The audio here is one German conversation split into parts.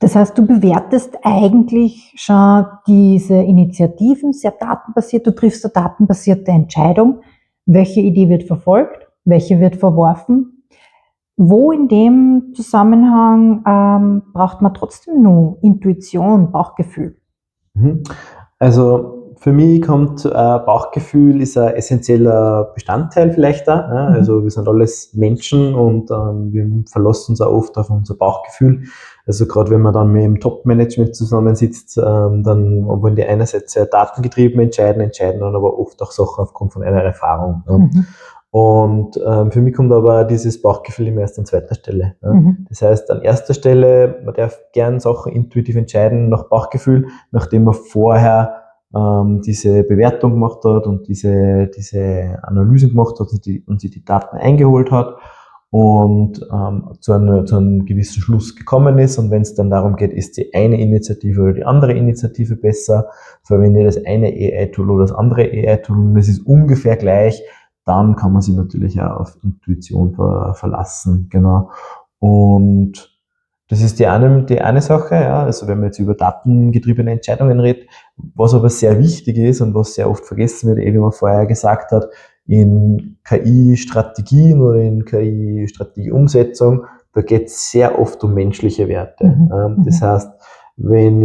Das heißt, du bewertest eigentlich schon diese Initiativen sehr datenbasiert. Du triffst eine datenbasierte Entscheidung. Welche Idee wird verfolgt? Welche wird verworfen? Wo in dem Zusammenhang braucht man trotzdem nur Intuition, Bauchgefühl? Also für mich kommt Bauchgefühl ist ein essentieller Bestandteil vielleicht da. Ja? Also wir sind alles Menschen und wir verlassen uns auch oft auf unser Bauchgefühl. Also gerade wenn man dann mit dem Top-Management zusammensitzt, dann wollen die einerseits sehr datengetrieben entscheiden dann aber oft auch Sachen aufgrund von einer Erfahrung. Ja? Und für mich kommt aber dieses Bauchgefühl immer erst an zweiter Stelle. Ja? Das heißt, an erster Stelle, man darf gern Sachen intuitiv entscheiden nach Bauchgefühl, nachdem man vorher diese Bewertung gemacht hat und diese Analyse gemacht hat und sich die Daten eingeholt hat und zu einem gewissen Schluss gekommen ist. Und wenn es dann darum geht, ist die eine Initiative oder die andere Initiative besser, verwende ich das eine AI-Tool oder das andere AI-Tool und es ist ungefähr gleich, dann kann man sich natürlich auch auf Intuition verlassen, genau. Und das ist die eine Sache, ja. Also wenn man jetzt über datengetriebene Entscheidungen redet, was aber sehr wichtig ist und was sehr oft vergessen wird, wie man vorher gesagt hat, in KI-Strategien oder in KI-Strategieumsetzung, da geht es sehr oft um menschliche Werte. Das heißt, wenn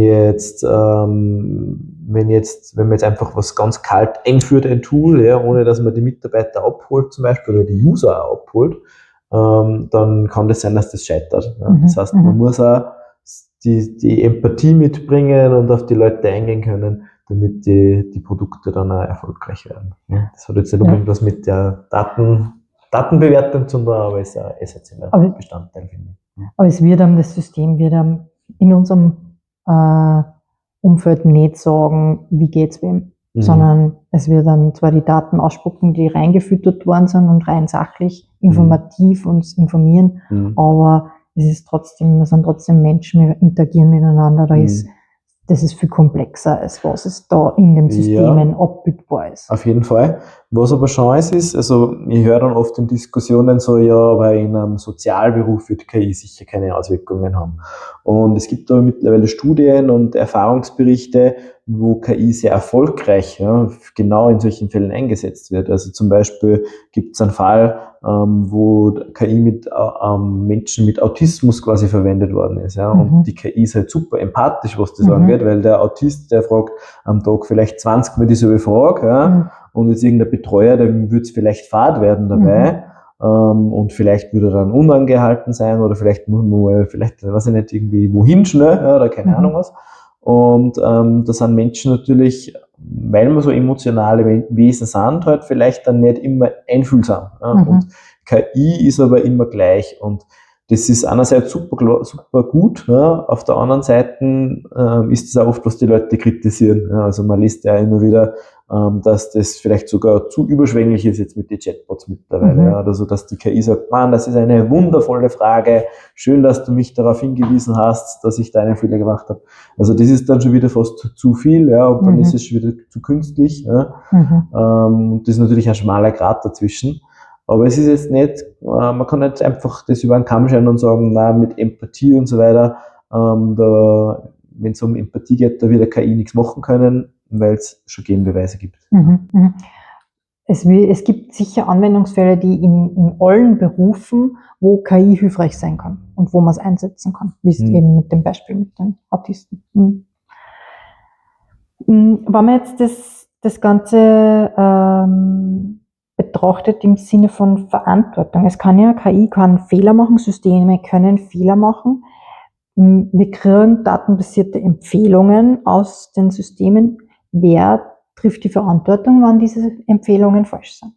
man jetzt einfach was ganz kalt einführt, ein Tool, ja, ohne dass man die Mitarbeiter abholt zum Beispiel oder die User auch abholt, dann kann das sein, dass das scheitert. Ja. Das heißt, man muss auch die Empathie mitbringen und auf die Leute eingehen können, damit die Produkte dann auch erfolgreich werden. Ja. Das hat jetzt nicht unbedingt was mit der Datenbewertung zu tun, aber ist ein essentieller Bestandteil, finde ich. Aber das System wird in unserem Umfeld nicht sagen, wie geht's wem, sondern es wird dann zwar die Daten ausspucken, die reingefüttert worden sind und rein sachlich, informativ uns informieren, aber wir sind trotzdem Menschen, wir interagieren miteinander, das ist viel komplexer, als was es da in den Systemen abbildbar ist. Auf jeden Fall. Was aber schon ist, also ich höre dann oft in Diskussionen so, ja, aber in einem Sozialberuf wird KI sicher keine Auswirkungen haben. Und es gibt aber mittlerweile Studien und Erfahrungsberichte, wo KI sehr erfolgreich genau in solchen Fällen eingesetzt wird. Also zum Beispiel gibt es einen Fall, wo KI mit Menschen mit Autismus quasi verwendet worden ist. Ja? Und die KI ist halt super empathisch, was das angeht, weil der Autist, der fragt am Tag vielleicht 20 Mal dieselbe Frage, ja? Und jetzt irgendein Betreuer, dem würde es vielleicht fad werden dabei. Und vielleicht würde er dann unangehalten sein oder vielleicht muss man weiß ich nicht, irgendwie wohin schnell, ja, oder keine Ahnung was. Und da sind Menschen natürlich, weil wir so emotionale Wesen sind, halt vielleicht dann nicht immer einfühlsam. Ja. Und KI ist aber immer gleich. Und das ist einerseits super gut. Ja. Auf der anderen Seite ist es auch oft, was die Leute kritisieren. Ja. Also man liest ja immer wieder, dass das vielleicht sogar zu überschwänglich ist jetzt mit den Chatbots mittlerweile. Ja. Also dass die KI sagt, Mann, das ist eine wundervolle Frage. Schön, dass du mich darauf hingewiesen hast, dass ich da einen Fehler gemacht habe. Also das ist dann schon wieder fast zu viel, ja, und dann ist es schon wieder zu künstlich. Ja. Das ist natürlich ein schmaler Grat dazwischen. Aber es ist jetzt nicht, man kann nicht einfach das über den Kamm scheren und sagen, na, mit Empathie und so weiter, wenn es um Empathie geht, da wird der KI nichts machen können, weil es schon Gegenbeweise gibt. Es gibt sicher Anwendungsfälle, die in allen Berufen, wo KI hilfreich sein kann und wo man es einsetzen kann, wie es eben mit dem Beispiel mit den Autisten. Wenn man jetzt das Ganze betrachtet im Sinne von Verantwortung, KI kann Fehler machen, Systeme können Fehler machen. Wir kriegen datenbasierte Empfehlungen aus den Systemen. Wer trifft die Verantwortung, wenn diese Empfehlungen falsch sind?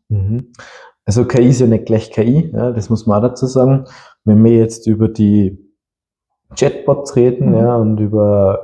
Also KI ist ja nicht gleich KI, ja, das muss man auch dazu sagen. Wenn wir jetzt über die Chatbots reden und über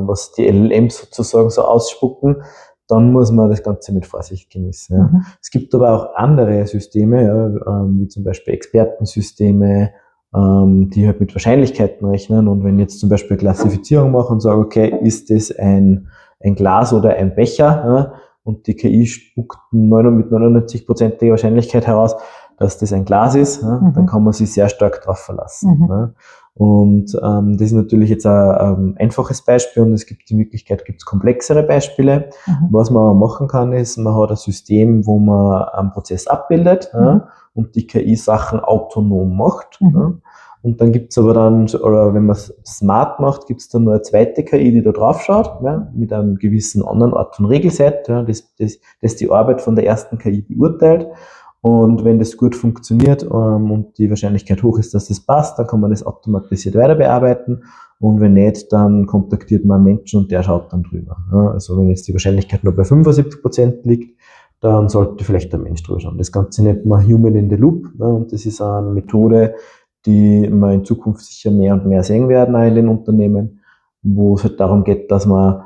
was die LLMs sozusagen so ausspucken, dann muss man das Ganze mit Vorsicht genießen. Ja. Es gibt aber auch andere Systeme, wie zum Beispiel Expertensysteme, die halt mit Wahrscheinlichkeiten rechnen. Und wenn jetzt zum Beispiel Klassifizierung machen und sagen, okay, ist das ein Glas oder ein Becher? Ja, und die KI spuckt mit 99%iger Wahrscheinlichkeit heraus, dass das ein Glas ist, ja, dann kann man sich sehr stark darauf verlassen. Ja. Und das ist natürlich jetzt ein einfaches Beispiel und es gibt die Möglichkeit, gibt es komplexere Beispiele. Was man machen kann, ist, man hat ein System, wo man einen Prozess abbildet und die KI Sachen autonom macht. Ja. Und dann gibt's aber dann, oder wenn man es smart macht, gibt's dann noch eine zweite KI, die da drauf schaut, ja, mit einem gewissen anderen Art von Regelset, ja, das die Arbeit von der ersten KI beurteilt. Und wenn das gut funktioniert und die Wahrscheinlichkeit hoch ist, dass das passt, dann kann man das automatisiert weiter bearbeiten. Und wenn nicht, dann kontaktiert man einen Menschen und der schaut dann drüber. Ja, also wenn jetzt die Wahrscheinlichkeit nur bei 75% liegt, dann sollte vielleicht der Mensch drüber schauen. Das Ganze nennt man Human in the Loop. Ja, und das ist eine Methode, die wir in Zukunft sicher mehr und mehr sehen werden auch in den Unternehmen, wo es halt darum geht, dass man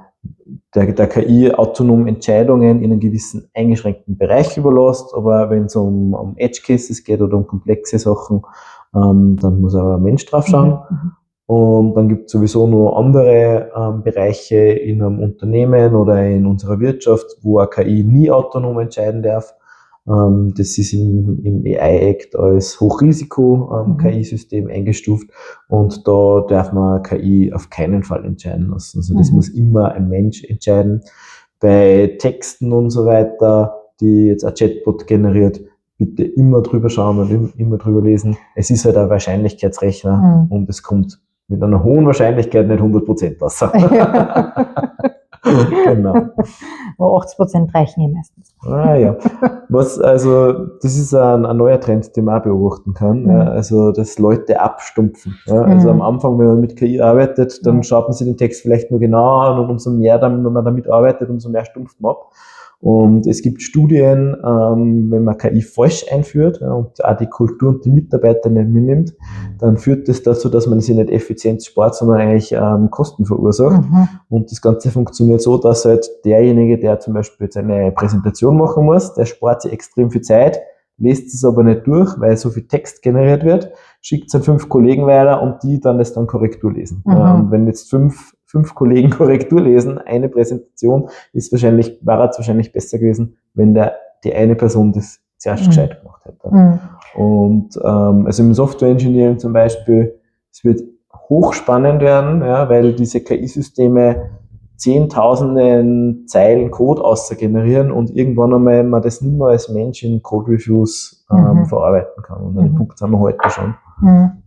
der KI autonom Entscheidungen in einem gewissen eingeschränkten Bereich überlässt, aber wenn es um Edge Cases geht oder um komplexe Sachen, dann muss auch ein Mensch drauf schauen. Und dann gibt es sowieso noch andere Bereiche in einem Unternehmen oder in unserer Wirtschaft, wo eine KI nie autonom entscheiden darf. Das ist im AI-Act als Hochrisiko-KI-System eingestuft und da darf man KI auf keinen Fall entscheiden lassen. Also das muss immer ein Mensch entscheiden. Bei Texten und so weiter, die jetzt ein Chatbot generiert, bitte immer drüber schauen und immer drüber lesen. Es ist halt ein Wahrscheinlichkeitsrechner und es kommt mit einer hohen Wahrscheinlichkeit nicht 100% raus. Genau. Aber 80% reichen eh meistens. Ja. Das ist ein neuer Trend, den man auch beobachten kann. Ja, also, dass Leute abstumpfen. Ja, also am Anfang, wenn man mit KI arbeitet, dann schaut man sich den Text vielleicht nur genauer an und umso mehr wenn man damit arbeitet, umso mehr stumpft man ab. Und es gibt Studien, wenn man KI falsch einführt und auch die Kultur und die Mitarbeiter nicht mitnimmt, dann führt das dazu, dass man sich nicht Effizienz spart, sondern eigentlich Kosten verursacht. Und das Ganze funktioniert so, dass halt derjenige, der zum Beispiel jetzt eine Präsentation machen muss, der spart sich extrem viel Zeit, lest es aber nicht durch, weil so viel Text generiert wird, schickt es an 5 Kollegen weiter und die dann das dann Korrektur lesen. Und wenn jetzt fünf Kollegen Korrektur lesen, eine Präsentation, war es wahrscheinlich besser gewesen, wenn die eine Person das zuerst gescheit gemacht hätte. Und also im Software Engineering zum Beispiel, es wird hochspannend werden, ja, weil diese KI-Systeme Zehntausenden Zeilen Code generieren und irgendwann einmal man das nicht mehr als Mensch in Code-Reviews verarbeiten kann. Und an dem Punkt sind wir heute schon,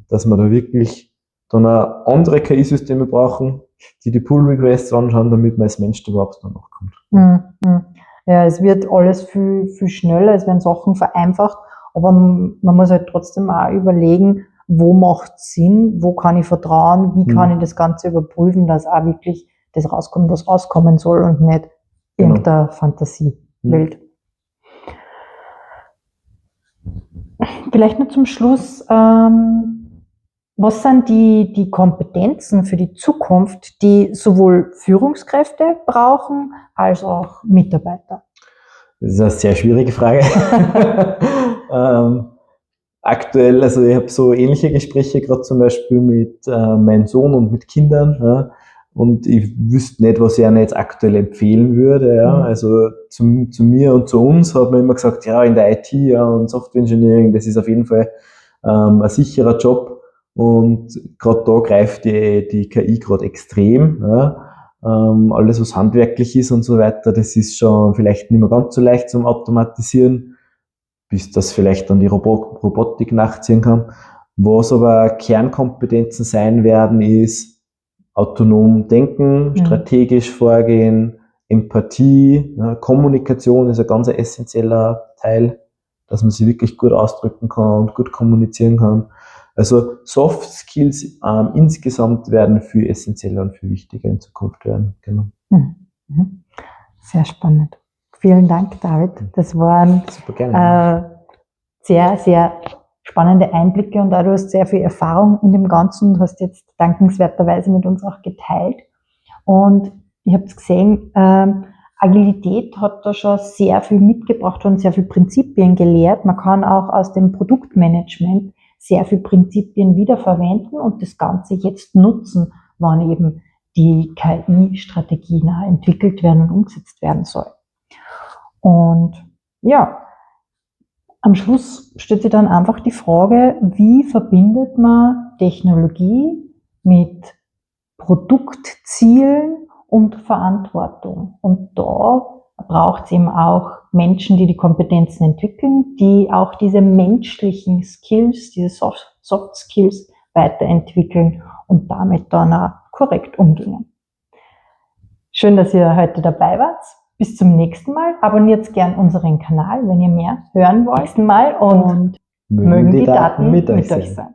dass wir da wirklich dann auch andere KI-Systeme brauchen, die Pull-Requests anschauen, damit man als Mensch überhaupt dann noch kommt. Ja, es wird alles viel, viel schneller, es werden Sachen vereinfacht, aber man muss halt trotzdem auch überlegen, wo macht es Sinn, wo kann ich vertrauen, wie kann ich das Ganze überprüfen, dass auch wirklich das rauskommt, was rauskommen soll und nicht irgendeine Fantasiewelt. Vielleicht noch zum Schluss, was sind die Kompetenzen für die Zukunft, die sowohl Führungskräfte brauchen, als auch Mitarbeiter? Das ist eine sehr schwierige Frage. Aktuell, also ich habe so ähnliche Gespräche, gerade zum Beispiel mit meinem Sohn und mit Kindern. Ja, und ich wüsste nicht, was ich ihnen jetzt aktuell empfehlen würde. Ja. Also zu mir und zu uns hat man immer gesagt, ja, in der IT und Software Engineering, das ist auf jeden Fall ein sicherer Job. Und gerade da greift die KI gerade extrem. Ja. Alles, was handwerklich ist und so weiter, das ist schon vielleicht nicht mehr ganz so leicht zum Automatisieren, bis das vielleicht dann die Robotik nachziehen kann. Was aber Kernkompetenzen sein werden, ist autonom denken, strategisch vorgehen, Empathie, ja, Kommunikation ist ein ganz essentieller Teil, dass man sich wirklich gut ausdrücken kann und gut kommunizieren kann. Also Soft Skills insgesamt werden viel essentieller und viel wichtiger in Zukunft werden. Genau. Sehr spannend. Vielen Dank, David. Das waren sehr, sehr spannende Einblicke und auch du hast sehr viel Erfahrung in dem Ganzen und hast jetzt dankenswerterweise mit uns auch geteilt. Und ich habe es gesehen, Agilität hat da schon sehr viel mitgebracht und sehr viele Prinzipien gelehrt. Man kann auch aus dem Produktmanagement sehr viele Prinzipien wiederverwenden und das Ganze jetzt nutzen, wann eben die KI-Strategie entwickelt werden und umgesetzt werden soll. Und ja, am Schluss stellt sich dann einfach die Frage, wie verbindet man Technologie mit Produktzielen und Verantwortung? Und da braucht es eben auch Menschen, die die Kompetenzen entwickeln, die auch diese menschlichen Skills, diese Soft Skills weiterentwickeln und damit dann auch korrekt umgehen. Schön, dass ihr heute dabei wart. Bis zum nächsten Mal. Abonniert gern unseren Kanal, wenn ihr mehr hören wollt. Und mögen die Daten mit euch sein.